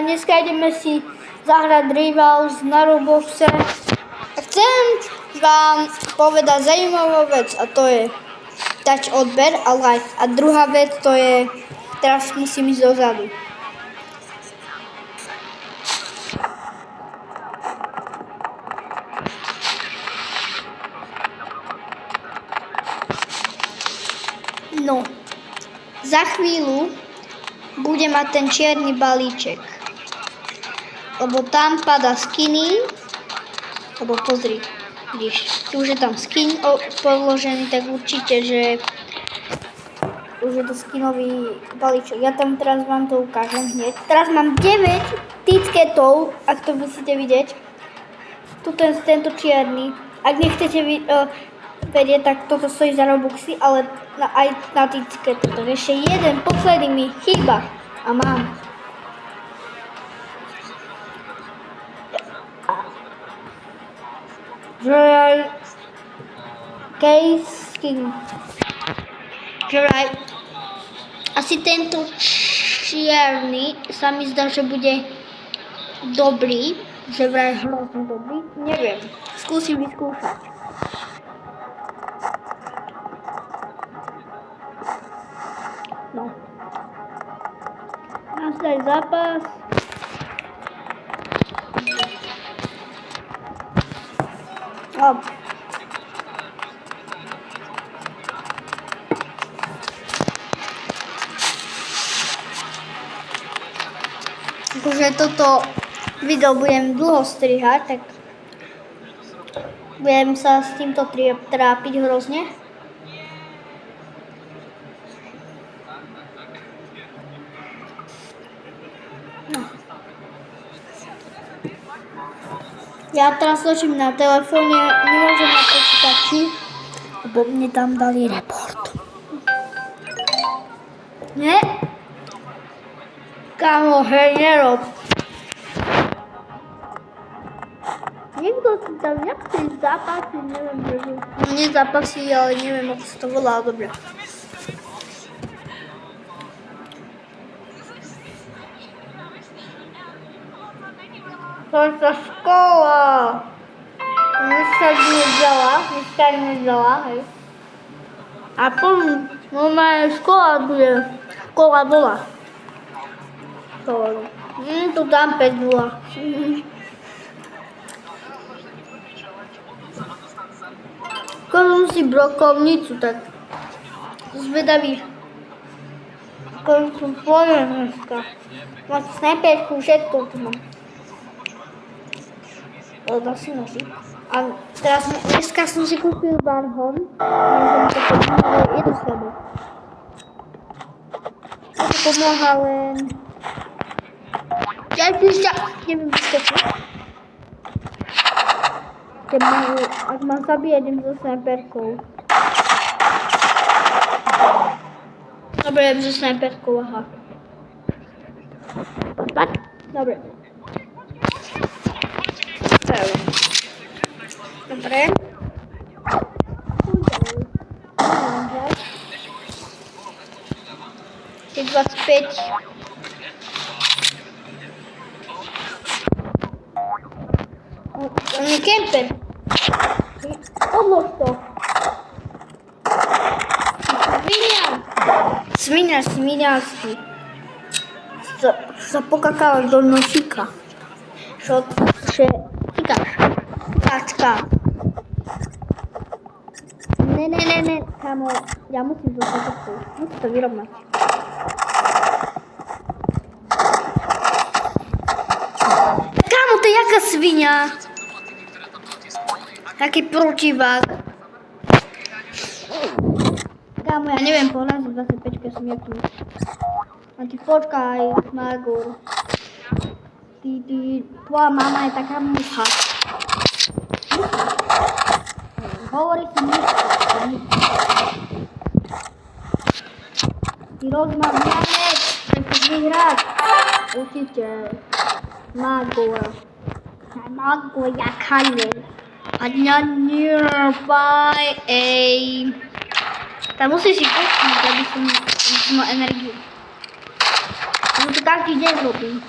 dneska ideme si zahrať Rivals na Robloxe. Chcem vám povedať zaujímavú vec a to je dať odber a like. A druhá vec to je, teraz musím ísť dozadu. No, za chvíľu bude mať ten čierny balíček, lebo tam pada skiny, lebo pozri, když už je tam skin položený, tak určite, že už je to skinový balíček. Ja tam teraz vám to ukážem hneď. Teraz mám 9 ticketov, ak to musíte vidieť. Tuto je tento čierny. Ak nechcete vedieť, tak toto stojí za Robuxy, ale aj na tickety. Tak ešte jeden posledný mi chýba a mám. Royal Case Skin. Asi tento čierny sa mi zdá, že bude dobrý. Že vraj hrozne dobrý. Neviem. Skúsim vyskúšať. No. Nazdaj zápas. Akože toto video budem dlho strihať, tak budem sa s týmto trápiť hrozne. No. Ja teraz točím na telefóne, nemôžem na počítači, lebo mne tam dali report. Ne? Kámo, hej, nerob. Niekto si tam nechce zápasy, neviem, prečo. No nie zápasy, ale neviem, ako sa to volá, dobre. To je tá škola. Dneska nedala, hej. A potom, normálne škola bude. Škola bola. Tu dám 5-0. Koľom si brokovnicu, tak zvedavý. Koľom som svoje dneska. Máte snajperku, všetko tu mám. Dal si nožík. A teraz dneska som si kúpil barhon. Neviem, že mi to pomáha, ale je to slabé. To pomáha len... Ja neviem vyskočiť. Ak ma zabije, idem so snajperkou. Dobre, idem so snajperkou, aha. Dobre. Dobre. Ty 25. On je kemper. Odlož to. Sviňarsky. Sa pokakala do nožíka. Čo chytáš? Táčka. Ne, kámo, ja musím to zakopiť. Musím to vyrovnať. Kámo, to je jaká sviňa. Taký protivák. Kámo, ja neviem pohľadať 25, ja som jaký. A ty počkaj, Margur. Tvoja mama je taká mucha. Hovorí si niečo. Ty rozmávaš, chceš vyhrať. Určite. Margur. Margur, jaká je. A nearby, ej. Tak musíš si pustiť, aby som mal energiu. To každý deň robím.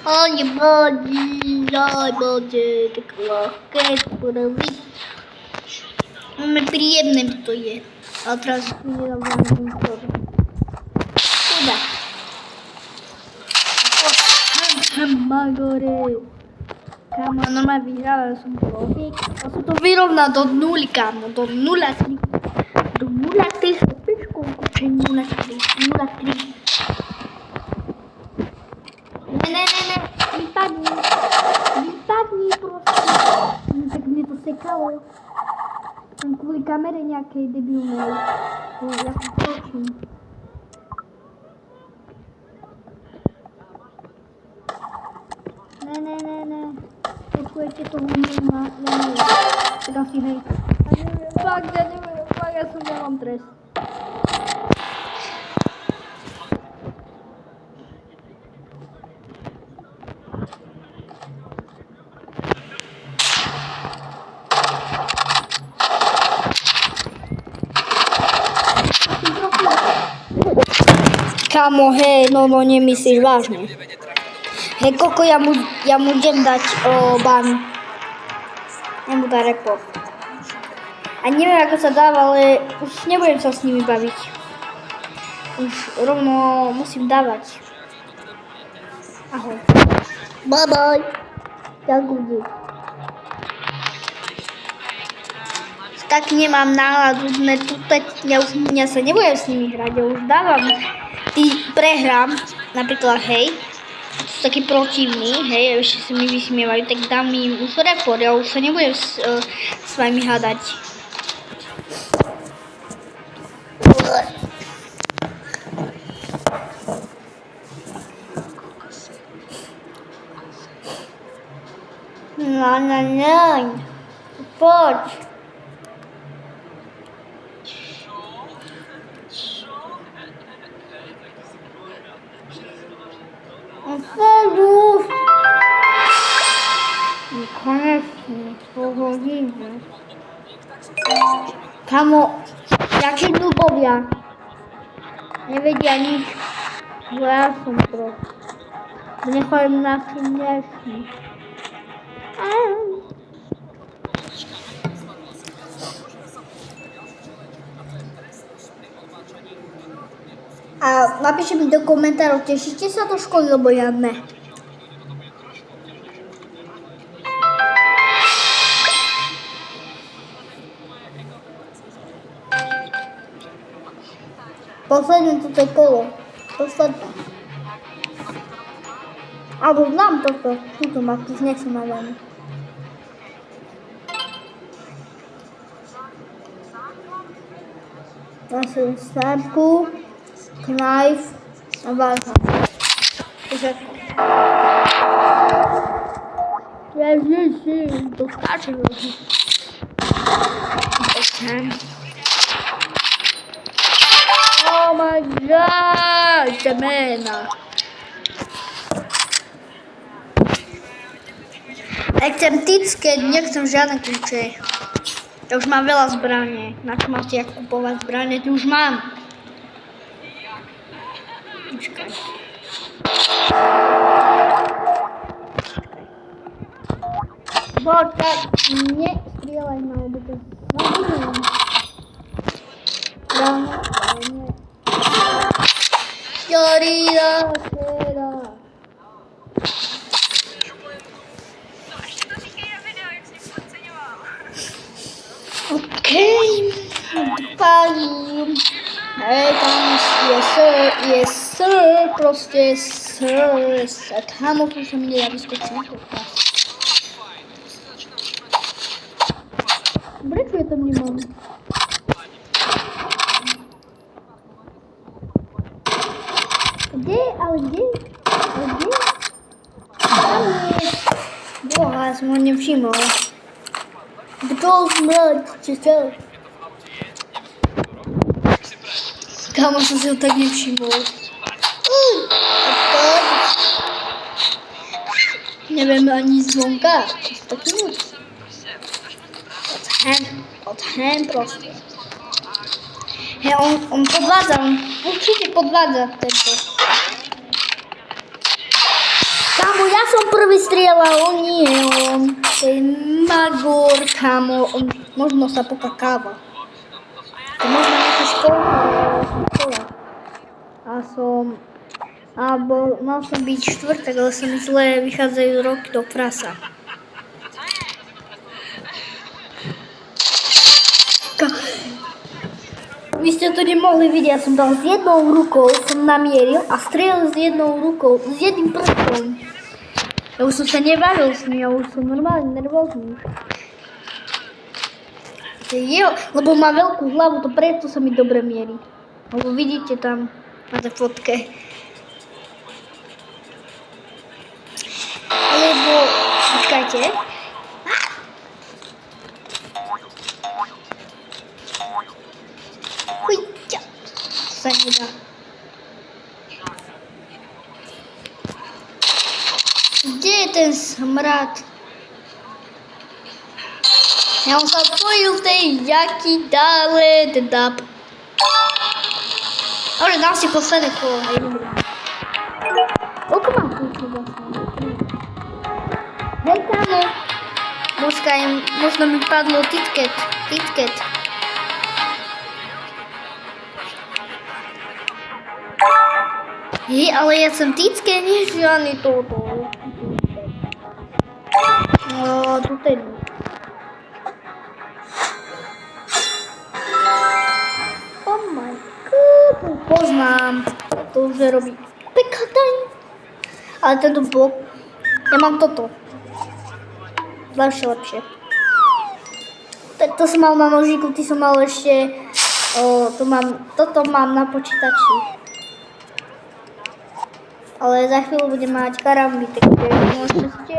O nie boli, oj Boże, tak łahké sprawiť. Máme príjemné to je. A teraz nie dám to. Chuda. Magore. Kámo, normálne vyhrala som človek. A som to vyrovnal do 0, kámo. Do 0,3. Do 0,3 sa pečkou kučej 0,3. 0,3. Ne. Vypadni. Vypadni proste. No, tak mne to sekalo. Som kvôli kamere nejakej debilnej. Ja to točím. Ne. Počujete toho mimo. Tak asi hej. Fakt, ja neviem. Fakt, ja som nemám trest. Kámo, hej, no nemyslíš vážne. Hej, koľko ja mu idem dať ban. Ja mu dá report. A neviem, ako sa dáva, ale už nebudem sa s nimi baviť. Už rovno musím dávať. Ahoj. Bye bye. Ďakujem. Tak nemám náladu, ja sa nebudem s nimi hrať, ja už dávam. Prehrám, napríklad hej, sú takí protivní, hej, a ešte sa mi vysmievajú, tak dám im už report, ja už sa nebudem s vami hádať. No, poď. Odpadów! Koniecznie, pogodzimy. Kamo, jakie dubowia? Nie wiedział nic. Bo ja są trochę. Nie powiem na śmiesznie. A napište mi do komentárov, tešíte sa do školy, lebo ja ne. Posledné toto je kolo. Posledné. Alebo znam toto. Tuto ma, už nechcem mať ani. Zase snapku. Knife a válka. Ježiši, to skáče. Oh my god, temena. Ja chcem tické, nechcem žiadne kľúče. Ja už mám veľa zbraní. Na čo máte kupovať zbraní? Tu už mám. Počkaj. Počkaj, nestrieľaj ma, lebo to zabudujem. Ráno, nie. Jorida, teda. Okej, odpalím. Hej, tam yes sir, proste sir. Kámo, tu sa mi nedá vyskočiť na to. Prečo ja tam nemám? Kde? Ale kde? Tam je. Boha, ja som ho nevšimol. Kto smrť, či čo? Kámo, som si ho tak nevšimol. Neviem ani zvonka. Odhen proste. Hej, on podvádza, on určite podvádza tento. Kámo, ja strieľal, nie on. Ten Magor, kamo, on možno sa pokakáva. To možno nejaká školka, alebo mal som byť štvrtok, ale sa mi zle vychádzajú roky do prasa. Vy ste to nemohli vidieť, ja som dal s jednou rukou, som namieril a strieľal s jednou rukou, s jedným prstom. Ja už som sa nebavil s ním, ja už som normálne nervózny. Lebo má veľkú hlavu, to preto sa mi dobre mierí. Lebo vidíte tam na tej fotke. Lebo, počkajte. Hujťa. Sa nedá. Kde je ten smrad? Ja on sa spojil v tej jaký dále dap. Ale dám si posledné kolo. Koľko mám kúču vlastne? Hej, kámo. Možno mi padlo ticket. Hej, ale ja som ticket, nie žiadny toto. No, toto je... Oh my god, poznám. To už robí pekatej. Ale tento blok, ja mám toto. Lepšie. To som mal na nožíku, ty som mal ešte, toto mám na počítači. Ale za chvíľu budem mať karamby, takže môžete...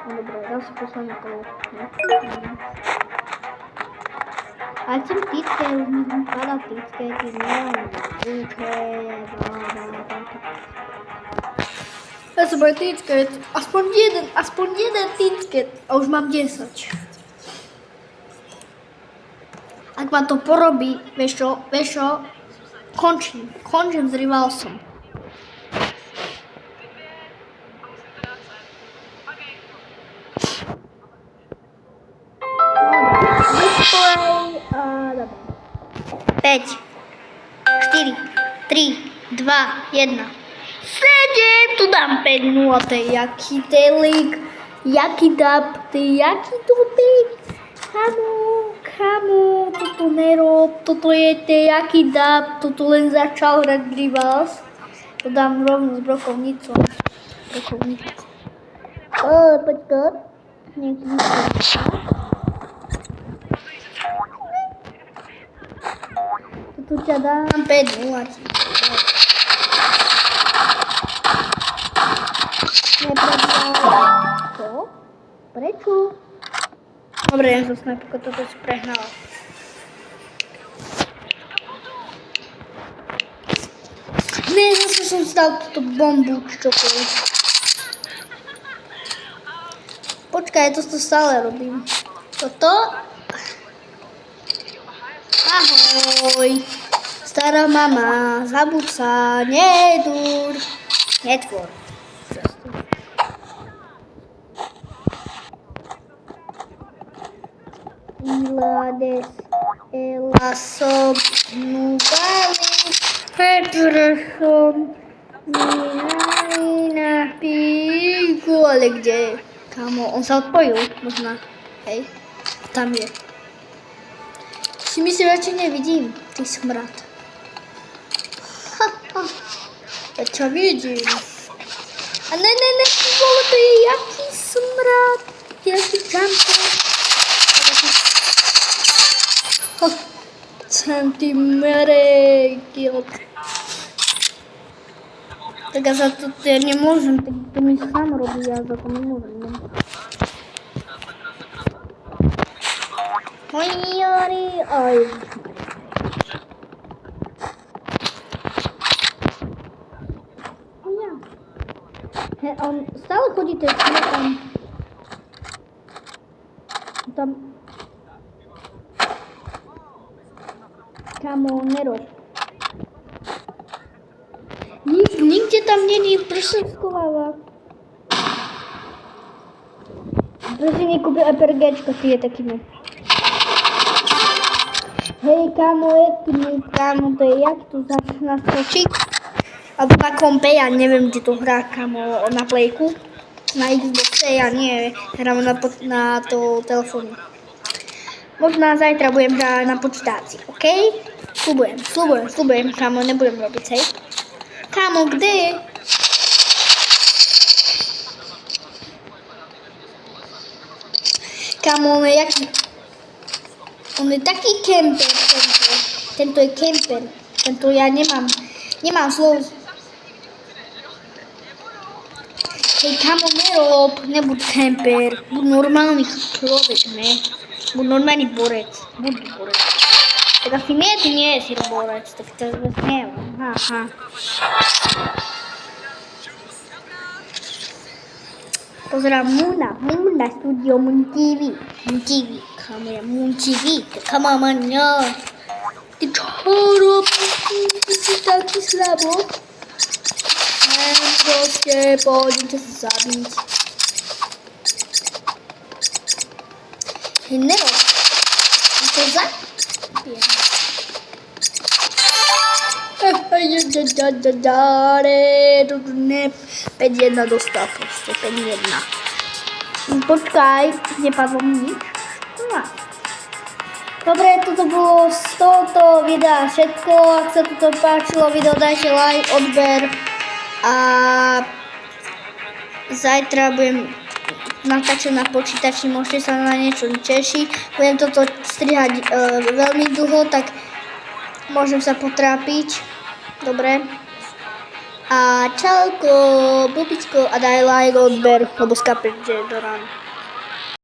No dobré, dám si posledné kolo. A chcem týčke, už mi vypadá týčke, ty neviem. Ja som aj týčke, aspoň jeden týčke a už mám 10. Ak ma to porobí, vieš čo, končím s rivalsom. Dobre. 5, 4, 3, 2, 1. Sedem, tu dám 5-0, to je jaký telik, jaký dab, to je jaký tutik. Kamu, toto nerob, toto je jaký dab, toto len začal hrať Rivals. To dám rovno s brokovnicou. Počkaj. Tu ťa dám 5-0. Čo? Prečo? Dobre, ja som snapko toto si prehnala. Ne, zase som stal túto bombu, čokoľvek. Počkaj, to stále robím. Toto. Ahoj. Stará mama, zabud sa, netvor. Ilades, elasom, nubali, petrešom, nina, píku, ale kde? Kámo, on sa odpojil, možná. Hej, tam je. Si myslím, radšej nevidím, ty smrad. Ja ťa vidím. A ne, vole, to je jaký smrad, jaký jumper. Centimetrek. Tak ja za to ja nemôžem, tak to mi sám robí, ja za to nemôžem. Oj. Hej, on stále chodí tam. Kamo, nerob. Nikde tam není, proč se schováva? Prosím, nekúpil EPRGčko, ty je taký no. Hej, kámo, kámo, to je jak tu začína skočiť? Alebo na kompe, ja neviem, kde to hrá, kámo, na playku. Na Xboxe, ja nie, hrám na to telefónu. Možná zajtra budem hrať na počítači, OK? Sľubujem, kámo, nebudem robiť, hej? Kámo, kde je? Kámo, on je taký kemper, tento je kemper, tento ja nemám slov. Hej, kámo, nebuď kemper, buď normálny človek, ne? Buď normálny borec, Tak asi nie, ty nie si borec, tak to neviem, aha. Pozerám Muna studio Moon TV, kámo, ja Moon TV, kámo, maňa. Ty čo robíš, ty si taký slabo? Proste, poďte sa zabiť. Hej, nerob. To zabijem. 5-1 dostal proste, 5-1. Počkaj, nepadlo mi nič. Dobre, toto bolo z tohoto videa všetko. Ak sa toto páčilo video, dajte like, odber. A zajtra budem natáčať na počítači, môžete sa na niečo tešiť. Budem toto strihať veľmi dlho, tak môžem sa potrápiť. Dobre. A čauko, bubičko a daj like, odber, lebo skapeš, že je do rána.